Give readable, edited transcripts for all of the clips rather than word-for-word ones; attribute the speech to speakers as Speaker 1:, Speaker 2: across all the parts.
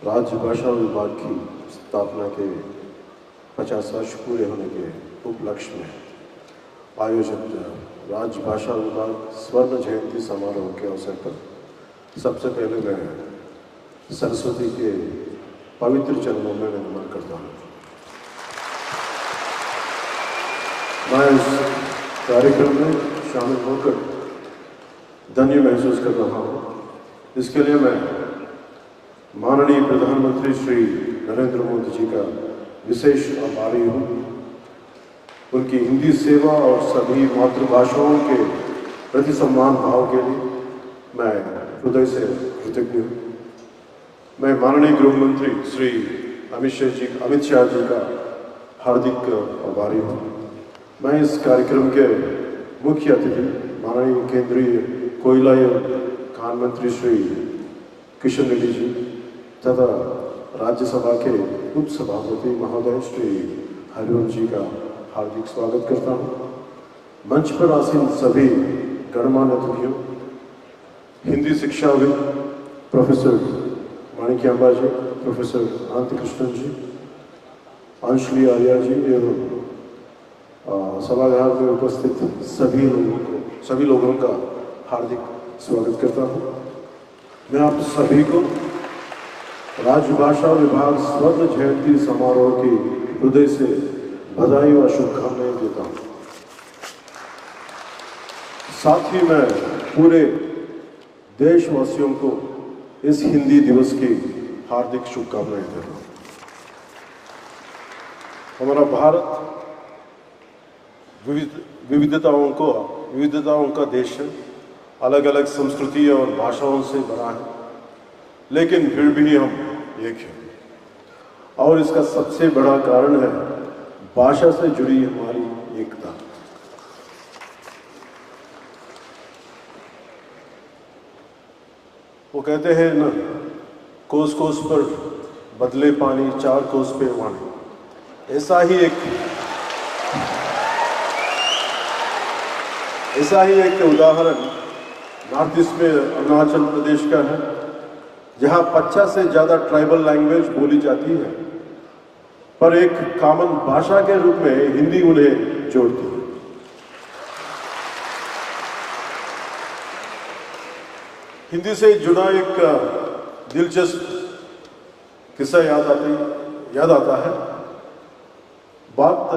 Speaker 1: राजभाषा विभाग की स्थापना के 50 वर्ष पूरे होने के उपलक्ष्य में आयोजित राजभाषा विभाग स्वर्ण जयंती समारोह के अवसर पर सबसे पहले मैं सरस्वती के पवित्र चरणों में नमन करता हूँ। मैं इस कार्यक्रम में शामिल होकर धन्य महसूस कर रहा हूँ। इसके लिए मैं माननीय प्रधानमंत्री श्री नरेंद्र मोदी जी का विशेष आभारी हूँ। उनकी हिंदी सेवा और सभी मातृभाषाओं के प्रति सम्मान भाव के लिए मैं हृदय से कृतज्ञ हूँ। मैं माननीय गृह मंत्री श्री अमित शाह जी का हार्दिक आभारी हूँ। मैं इस कार्यक्रम के मुख्य अतिथि माननीय केंद्रीय कोयला एवं खान मंत्री श्री किशन रेड्डी जी तथा राज्यसभा के उपसभापति महोदय श्री हरिवंश जी का हार्दिक स्वागत करता हूँ। मंच पर आसीन सभी गणमान्य अतिथियों, हिंदी शिक्षाविद प्रोफेसर माणिक्यांबा जी, प्रोफेसर अनंत कृष्णन जी, अंशुली आर्या जी एवं सभागार में उपस्थित सभी लोगों का हार्दिक स्वागत करता हूँ। मैं आप सभी को राजभाषा विभाग स्वर्ण जयंती समारोह की हृदय से बधाई व शुभकामनाएं देता हूँ। साथ ही मैं पूरे देशवासियों को इस हिंदी दिवस की हार्दिक शुभकामनाएं देता हूँ। हमारा भारत विविधताओं का देश है। अलग अलग संस्कृति और भाषाओं से बना है, लेकिन फिर भी हम एक हैं। और इसका सबसे बड़ा कारण है भाषा से जुड़ी हमारी एकता। वो कहते हैं ना, कोस कोस पर बदले पानी, चार कोस पे वाणी। ऐसा ही एक उदाहरण नॉर्थ ईस्ट में अरुणाचल प्रदेश का है, जहां 50 से ज़्यादा ट्राइबल लैंग्वेज बोली जाती है, पर एक कॉमन भाषा के रूप में हिंदी उन्हें जोड़ती है। हिंदी से जुड़ा एक दिलचस्प किस्सा याद आता है। बात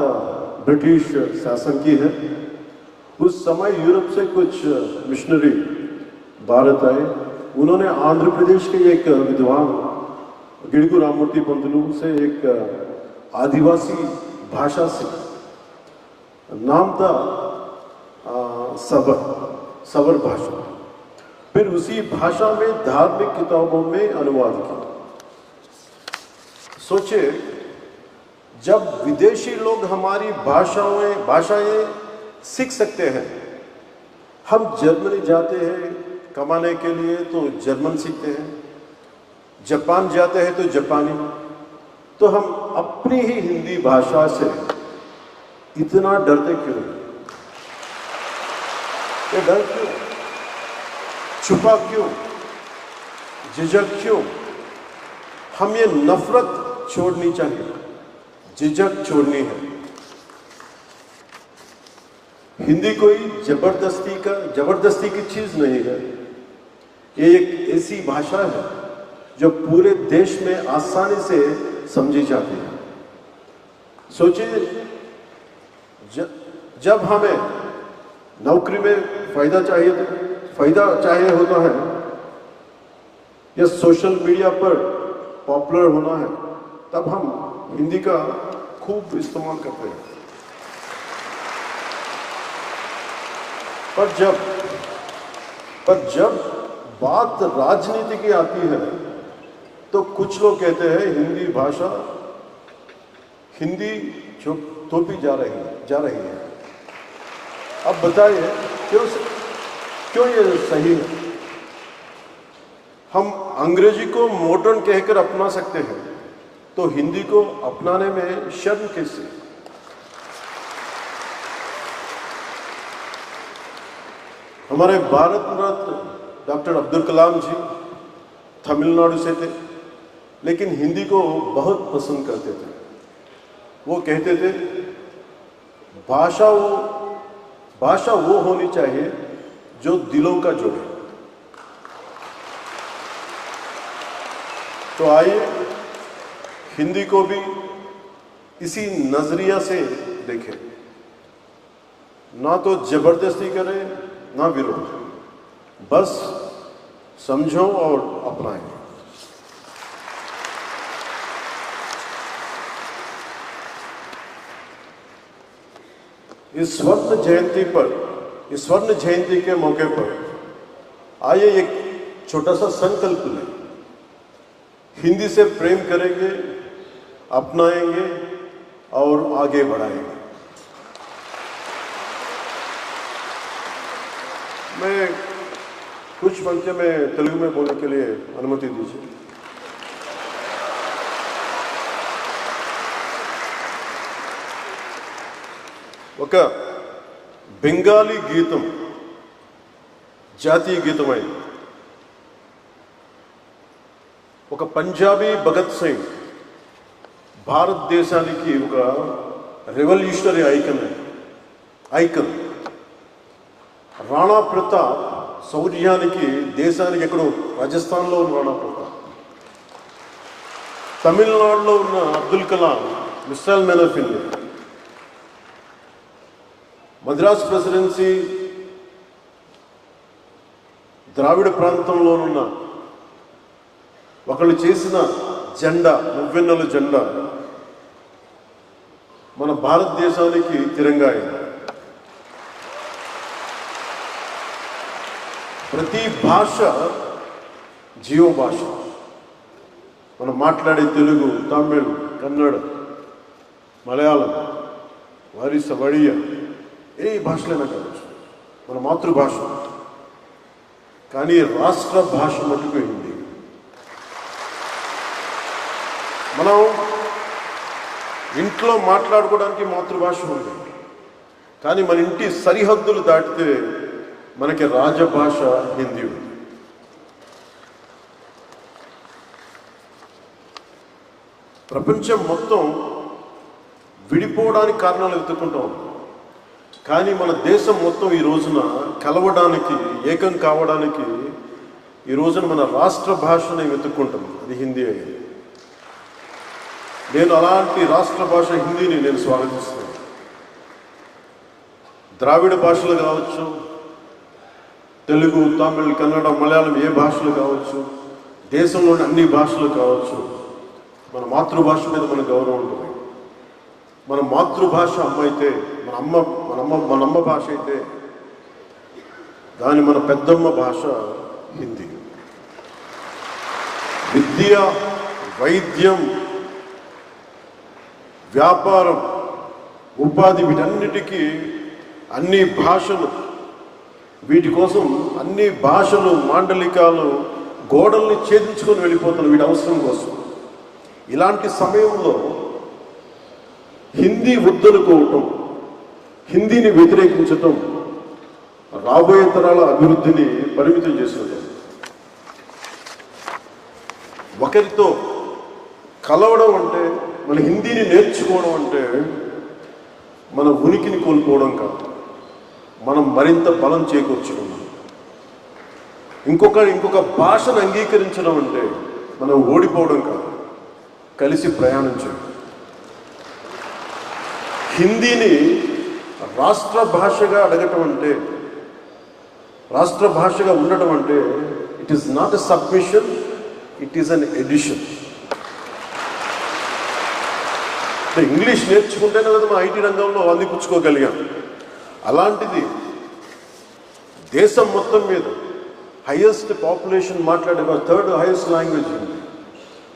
Speaker 1: ब्रिटिश शासन की है। उस समय यूरोप से कुछ मिशनरी भारत आए। उन्होंने आंध्र प्रदेश के एक विद्वान गिड़गू राममूर्ति पंतलू से एक आदिवासी भाषा सीखी। नाम था सबर भाषा। फिर उसी भाषा में धार्मिक किताबों में अनुवाद किया। सोचिए, जब विदेशी लोग हमारी भाषाएं सीख सकते हैं। हम जर्मनी जाते हैं कमाने के लिए तो जर्मन सीखते हैं, जापान जाते हैं तो जापानी। तो हम अपनी ही हिंदी भाषा से इतना डरते क्यों? ये डर क्यों? छुपा क्यों? झिझक क्यों? हम ये नफरत छोड़नी चाहिए, झिझक छोड़नी है। हिंदी कोई जबरदस्ती की चीज नहीं है। ये एक ऐसी भाषा है जो पूरे देश में आसानी से समझी जाती है। सोचिए, जब हमें नौकरी में फायदा चाहिए होता है या सोशल मीडिया पर पॉपुलर होना है, तब हम हिंदी का खूब इस्तेमाल करते हैं। पर जब बात राजनीति की आती है तो कुछ लोग कहते हैं हिंदी जो थोपी जा रही है। अब बताइए क्यों ये सही है? हम अंग्रेजी को मॉडर्न कहकर अपना सकते हैं, तो हिंदी को अपनाने में शर्म कैसे? हमारे भारत रत्न डॉक्टर अब्दुल कलाम जी तमिलनाडु से थे। लेकिन हिंदी को बहुत पसंद करते थे। वो कहते थे भाषा वो होनी चाहिए जो दिलों का जोड़े। तो आइए हिंदी को भी इसी नजरिया से देखें, ना तो जबरदस्ती करें ना विरोध, बस समझो और अपनाएं। इस स्वर्ण जयंती के मौके पर आइए एक छोटा सा संकल्प लें। हिंदी से प्रेम करेंगे, अपनाएंगे और आगे बढ़ाएंगे। मैं कुछ पंक्ति में तेलुगु में बोलने के लिए अनुमति दीजिए। ఒక బెంగాలీ గీతం జాతీయ గీతమైంది, ఒక పంజాబీ భగత్ సింగ్ భారతదేశానికి ఒక రెవల్యూషనరీ ఐకన్, రాణా ప్రతాప్ శౌర్యానికి దేశానికి ఎక్కడో రాజస్థాన్లో ఉన్న రాణా ప్రతాప్, తమిళనాడులో ఉన్న Abdul Kalam missile man of India, Madras presidency Dravida ప్రాంతంలోనున్న ఒకళ్ళు చేసిన జెండా, మువ్వెన్నెల జెండా మన భారతదేశానికి తిరంగా అయింది. ప్రతి భాష జీవ భాష. మనం మాట్లాడే తెలుగు, తమిళ్, కన్నడ, మలయాళం, వారిస, వడియా, ఏ భాషలైనా కావచ్చు, మన మాతృభాష. కానీ రాష్ట్ర భాష మటుకు హిందీ. మనం ఇంట్లో మాట్లాడుకోవడానికి మాతృభాష ఉంది, కానీ మన ఇంటి సరిహద్దులు దాటితే మనకి రాజభాష హిందీ ఉంది. ప్రపంచం మొత్తం విడిపోవడానికి కారణాలు వెతుక్కుంటాం, కానీ మన దేశం మొత్తం ఈ రోజున కలవడానికి, ఏకం కావడానికి ఈ రోజున మన రాష్ట్ర భాషని వెతుక్కుంటాం, అది హిందీ అయ్యింది. నేను అలాంటి రాష్ట్ర భాష హిందీని నేను స్వాగతిస్తున్నాను. ద్రావిడ భాషలు కావచ్చు, తెలుగు, తమిళ్, కన్నడ, మలయాళం, ఏ భాషలు కావచ్చు, దేశంలోని అన్ని భాషలు కావచ్చు, మన మాతృభాష మీద మన గౌరవం ఉంటుంది. మన మాతృభాష అమ్మ అయితే, మన అమ్మ భాష అయితే దాని మన పెద్దమ్మ భాష హిందీ. విద్య, వైద్యం, వ్యాపారం, ఉపాధి, వీటన్నిటికీ అన్ని భాషలు, వీటి కోసం అన్ని భాషలు, మాండలికాలు గోడల్ని ఛేదించుకొని వెళ్ళిపోతున్న వీటి అవసరం కోసం. ఇలాంటి సమయంలో హిందీ వద్దనుకోవటం, హిందీని వ్యతిరేకించటం రాబోయే తరాల అభివృద్ధిని పరిమితం చేసినట్టు. ఒకరితో కలవడం అంటే, మన హిందీని నేర్చుకోవడం అంటే మన ఉనికిని కోల్పోవడం కాదు, మనం మరింత బలం చేకూర్చుకున్నాం. ఇంకొక భాషను అంగీకరించడం అంటే మనం ఓడిపోవడం కాదు, కలిసి ప్రయాణించడం. హిందీని రాష్ట్ర భాషగా అడగటం అంటే, రాష్ట్ర భాషగా ఉండటం అంటే it is not a submission, it is an addition. English నేర్చుకుంటేనే కదా మన ఐటీ రంగంలో అందిపుచ్చుకోగలిగాం. అలాంటిది దేశం మొత్తం మీద హైయెస్ట్ పాపులేషన్ మాట్లాడే థర్డ్ హైయెస్ట్ లాంగ్వేజ్ ఉంది.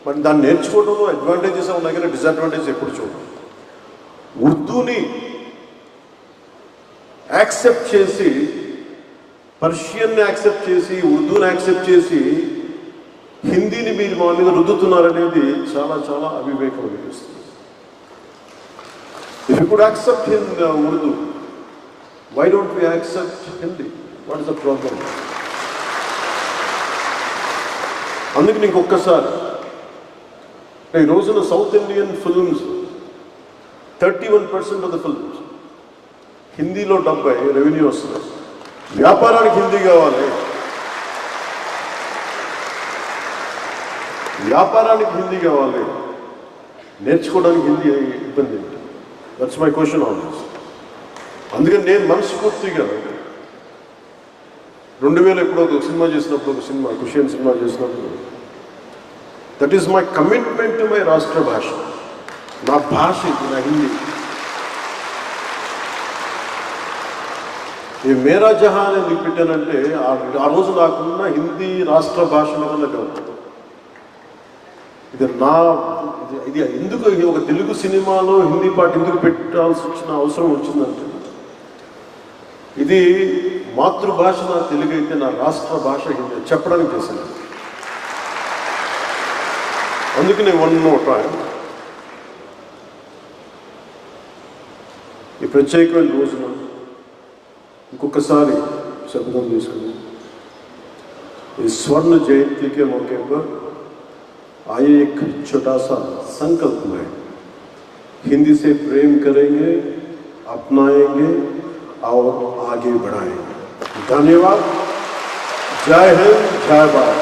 Speaker 1: మరి దాన్ని నేర్చుకోవడంలో అడ్వాంటేజెస్ ఉన్నాయి కానీ డిసడ్వాంటేజ్ ఎప్పుడు చూడండి. ఉర్దూని యాక్సెప్ట్ చేసి, పర్షియన్ని యాక్సెప్ట్ చేసి, ఉర్దూని యాక్సెప్ట్ చేసి హిందీని మీరు మా మీద రుద్దుతున్నారనేది చాలా చాలా అవివేకం అనిపిస్తుంది. If you could accept Urdu, why don't we accept Hindi? What is the problem? అందుకని ఇంకొకసారి ఈ రోజున south Indian films 31% of the films హిందీలో 70 రెవెన్యూ వస్తుంది. వ్యాపారానికి హిందీ కావాలి, వ్యాపారానికి హిందీ కావాలి, నేర్చుకోవడానికి హిందీ ఇబ్బంది. That's my question always. అందుకని నేను మనస్ఫూర్తిగా 2000 ఎప్పుడో ఒక సినిమా చేసినప్పుడు, ఒక సినిమా కుషియన్ సినిమా చేసినప్పుడు, that is my commitment to my రాష్ట్ర భాష. నా భాష ఇది, నా హిందీ. ఈ మేరా జహాన్ ఎందుకు పెట్టానంటే ఆ రోజు నాకున్న హిందీ రాష్ట్ర భాష మీద నాకు ఇది ఎందుకు ఒక తెలుగు సినిమాలో హిందీ పాట ఎందుకు పెట్టాల్సి వచ్చిన అవసరం వచ్చిందంటే, ఇది మాతృభాష నా తెలుగు అయితే నా రాష్ట్ర భాష హిందీ చెప్పడానికి చేశాను. అందుకనే వన్ మోర్ టైం ఈ ప్రత్యేకమైన రోజున ఇంకొకసారి శపథం తీసుకుని इस स्वर्ण जयंती के मौके पर आइए एक छोटा सा संकल्प लें, हिंदी से प्रेम करेंगे, अपनाएंगे और आगे बढ़ाएंगे. धन्यवाद. जय हिंद, जय भारत.